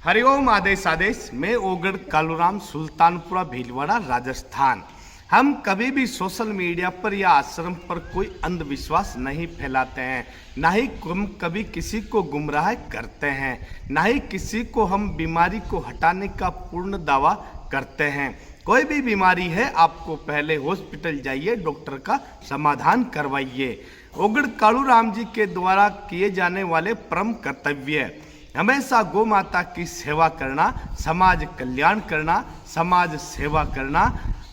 हरिओम आदेश आदेश। मैं ओगढ़ कालूराम, सुल्तानपुरा भीलवाड़ा, राजस्थान। हम कभी भी सोशल मीडिया पर या आश्रम पर कोई अंधविश्वास नहीं फैलाते हैं, ना ही हम कभी किसी को गुमराह करते हैं, ना ही किसी को हम बीमारी को हटाने का पूर्ण दावा करते हैं। कोई भी बीमारी है, आपको पहले हॉस्पिटल जाइए, डॉक्टर का समाधान करवाइए। ओगढ़ कालूराम जी के द्वारा किए जाने वाले परम कर्तव्य हमेशा गौ माता की सेवा करना, समाज कल्याण करना, समाज सेवा करना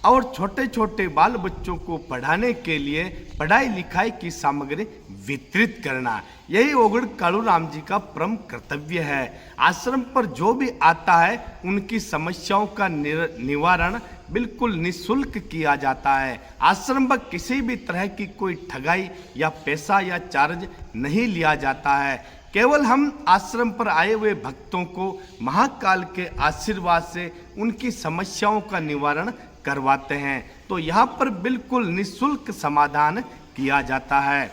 और छोटे छोटे बाल बच्चों को पढ़ाने के लिए पढ़ाई लिखाई की सामग्री वितरित करना, यही ओगढ़ कालूराम जी का परम कर्तव्य है। आश्रम पर जो भी आता है उनकी समस्याओं का निवारण बिल्कुल निःशुल्क किया जाता है। आश्रम पर किसी भी तरह की कोई ठगाई या पैसा या चार्ज नहीं लिया जाता है। केवल हम आश्रम पर आए हुए भक्तों को महाकाल के आशीर्वाद से उनकी समस्याओं का निवारण करवाते हैं। तो यहाँ पर बिल्कुल निःशुल्क समाधान किया जाता है।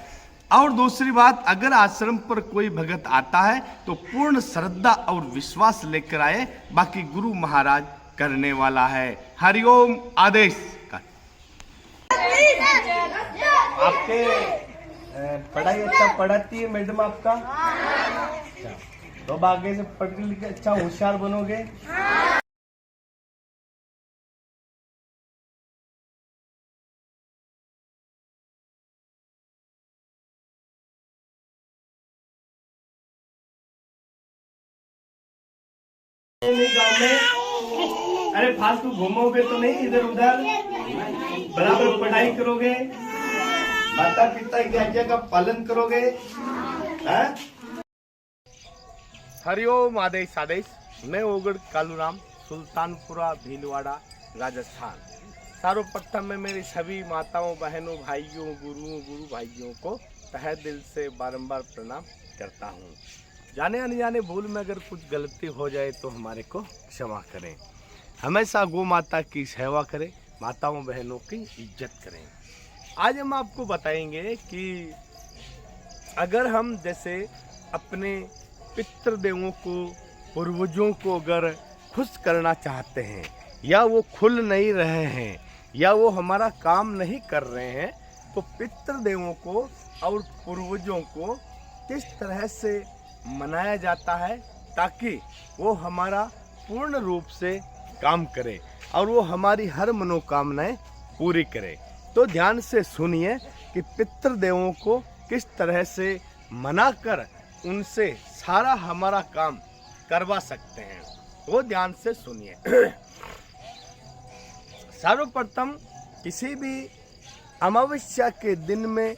और दूसरी बात, अगर आश्रम पर कोई भगत आता है तो पूर्ण श्रद्धा और विश्वास लेकर आए, बाकी गुरु महाराज करने वाला है। हरिओम आदेश। आपके पढ़ाई अच्छा पढ़ाती है मैडम आपका? अच्छा, तो अब आगे से पढ़ लिख के अच्छा होशियार बनोगे। गाँव में अरे फालतू घूमोगे तो नहीं इधर उधर, बराबर पढ़ाई करोगे, माता पिता की आज्ञा का पालन करोगे। हरिओम आदेश आदेश। मैं ओगढ़ कालूराम, सुल्तानपुरा भीलवाड़ा, राजस्थान। सर्वप्रथम मैं मेरी सभी माताओं, बहनों, भाइयों, गुरु भाइयों को तहे दिल से बारंबार प्रणाम करता हूँ। जाने अनजाने भूल में अगर कुछ गलती हो जाए तो हमारे को क्षमा करें। हमेशा गौ माता की सेवा करें, माताओं बहनों की इज्जत करें। आज हम आपको बताएंगे कि अगर हम जैसे अपने पितृदेवों को, पूर्वजों को अगर खुश करना चाहते हैं, या वो खुल नहीं रहे हैं, या वो हमारा काम नहीं कर रहे हैं, तो पितृदेवों को और पूर्वजों को किस तरह से मनाया जाता है ताकि वो हमारा पूर्ण रूप से काम करे और वो हमारी हर मनोकामनाएं पूरी करे। तो ध्यान से सुनिए कि पितृदेवों को किस तरह से मनाकर उनसे सारा हमारा काम करवा सकते हैं, वो ध्यान से सुनिए। सर्वप्रथम किसी भी अमावस्या के दिन में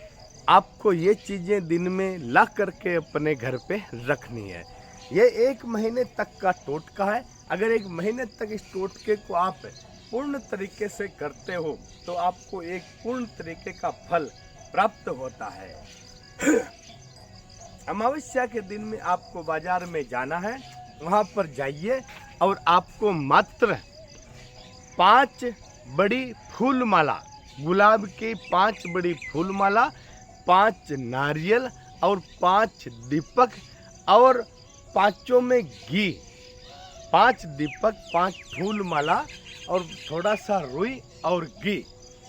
आपको ये चीज़ें दिन में ला करके अपने घर पे रखनी है। ये 1 महीने तक का टोटका है। अगर 1 महीने तक इस टोटके को आप पूर्ण तरीके से करते हो तो आपको एक पूर्ण तरीके का फल प्राप्त होता है। अमावस्या के दिन में आपको बाजार में जाना है, वहाँ पर जाइए और आपको मात्र 5 बड़ी फूल माला, गुलाब की 5 बड़ी फूल माला, 5 नारियल और 5 दीपक और 5 में घी, 5 दीपक, 5 फूल माला और थोड़ा सा रुई और घी,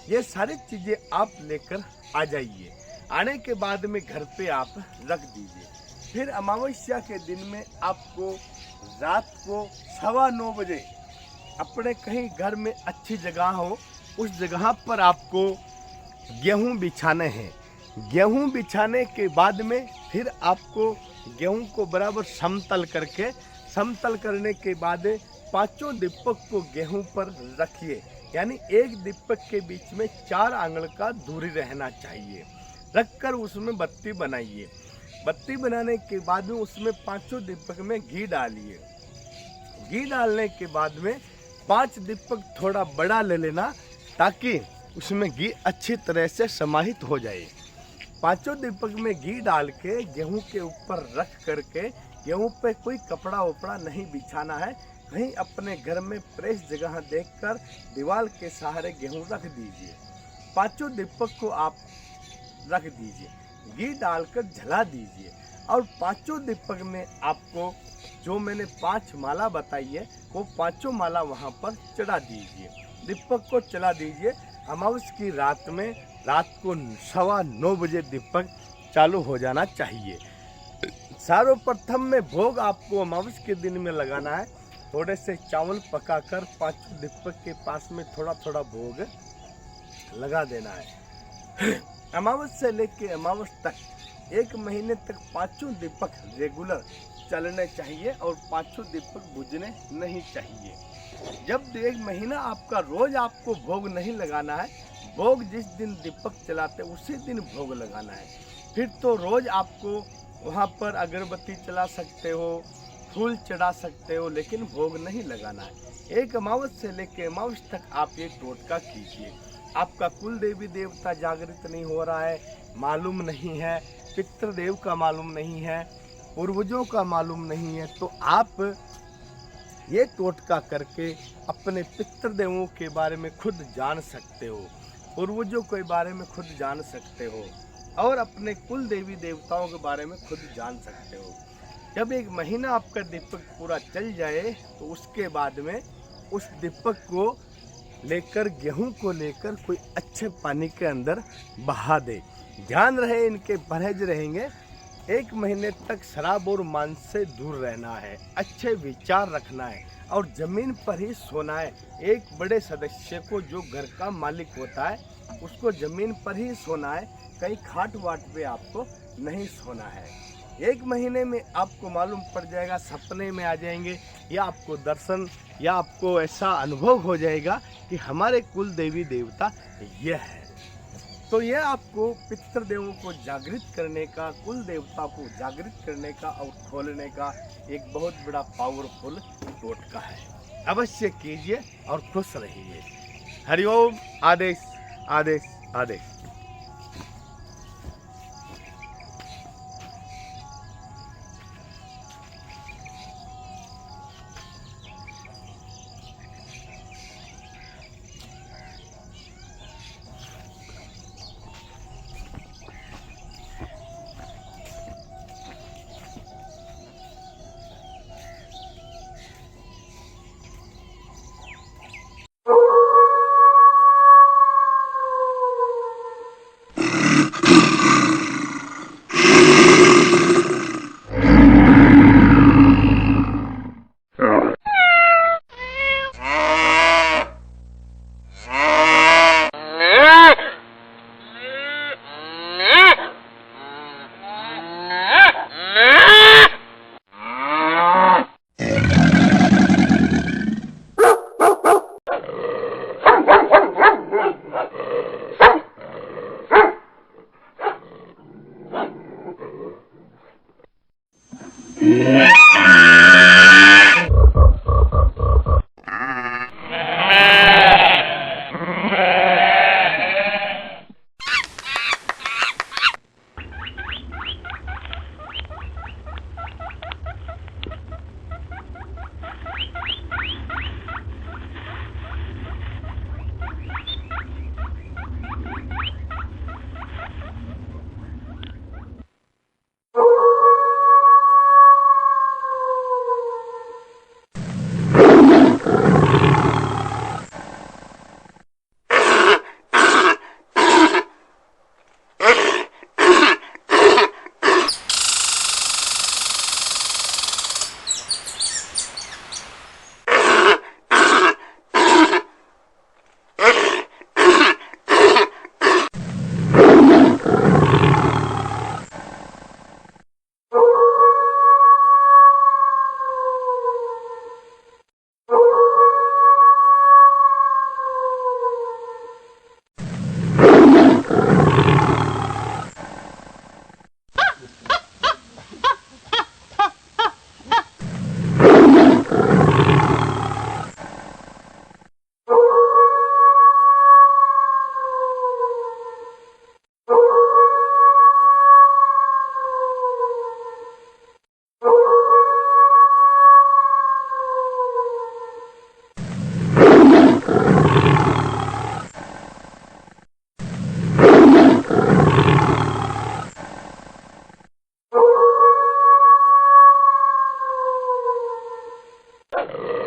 ये सारी चीज़ें आप लेकर आ जाइए। आने के बाद में घर पे आप रख दीजिए। फिर अमावस्या के दिन में आपको रात को 9:15 बजे अपने कहीं घर में अच्छी जगह हो, उस जगह पर आपको गेहूं बिछाने हैं। गेहूं बिछाने के बाद में फिर आपको गेहूं को बराबर समतल करने के बाद 5 दीपक को गेहूं पर रखिए। यानी एक दीपक के बीच में 4 आंगल का दूरी रहना चाहिए। रखकर उसमें बत्ती बनाइए। बत्ती बनाने के बाद में उसमें 5 दीपक में घी डालिए। घी डालने के बाद में 5 दीपक थोड़ा बड़ा ले लेना ताकि उसमें घी अच्छी तरह से समाहित हो जाए। 5 दीपक में घी डाल के गेहूं के ऊपर रख करके, गेहूं पे कोई कपड़ा वपड़ा नहीं बिछाना है, कहीं अपने घर में फ्रेश जगह देखकर दीवार के सहारे गेहूं रख दीजिए। 5 दीपक को आप रख दीजिए, घी डालकर जला दीजिए और 5 दीपक में आपको जो मैंने 5 माला बताई है वो 5 माला वहाँ पर चढ़ा दीजिए, दीपक को चला दीजिए। अमावस्या की रात में रात को 9:15 बजे दीपक चालू हो जाना चाहिए। सर्वप्रथम में भोग आपको अमावस्या के दिन में लगाना है। थोड़े से चावल पकाकर 5 दीपक के पास में थोड़ा थोड़ा भोग लगा देना है। अमावस्या से लेकर अमावस्या तक 1 महीने तक 5 दीपक रेगुलर चलने चाहिए और 5 दीपक बुझने नहीं चाहिए। जब 1 महीना आपका रोज आपको भोग नहीं लगाना है, भोग जिस दिन दीपक चलाते उसी दिन भोग लगाना है। फिर तो रोज आपको वहाँ पर अगरबत्ती चला सकते हो, फूल चढ़ा सकते हो, लेकिन भोग नहीं लगाना है। 1 अमावस्या से लेकर अमावस्या तक आप ये टोटका कीजिए। आपका कुल देवी देवता जागृत नहीं हो रहा है, मालूम नहीं है, पितृदेव का मालूम नहीं है, पूर्वजों का मालूम नहीं है, तो आप ये टोटका करके अपने पितृदेवों के बारे में खुद जान सकते हो, पूर्वजों के बारे में खुद जान सकते हो और अपने कुल देवी देवताओं के बारे में खुद जान सकते हो। जब 1 महीना आपका दीपक पूरा चल जाए तो उसके बाद में उस दीपक को लेकर, गेहूं को लेकर कोई अच्छे पानी के अंदर बहा दे। ध्यान रहे इनके परहेज रहेंगे। 1 महीने तक शराब और मांस से दूर रहना है, अच्छे विचार रखना है और जमीन पर ही सोना है। एक बड़े सदस्य को, जो घर का मालिक होता है, उसको जमीन पर ही सोना है, कहीं खाट वाट पे आपको नहीं सोना है। 1 महीने में आपको मालूम पड़ जाएगा, सपने में आ जाएंगे या आपको दर्शन या आपको ऐसा अनुभव हो जाएगा कि हमारे कुल देवी देवता यह है। तो यह आपको पितृदेवों को जागृत करने का, कुल देवता को जागृत करने का और खोलने का एक बहुत बड़ा पावरफुल टोटका है। अवश्य कीजिए और खुश रहिए। हरिओम। आदेश आदेश आदेश। है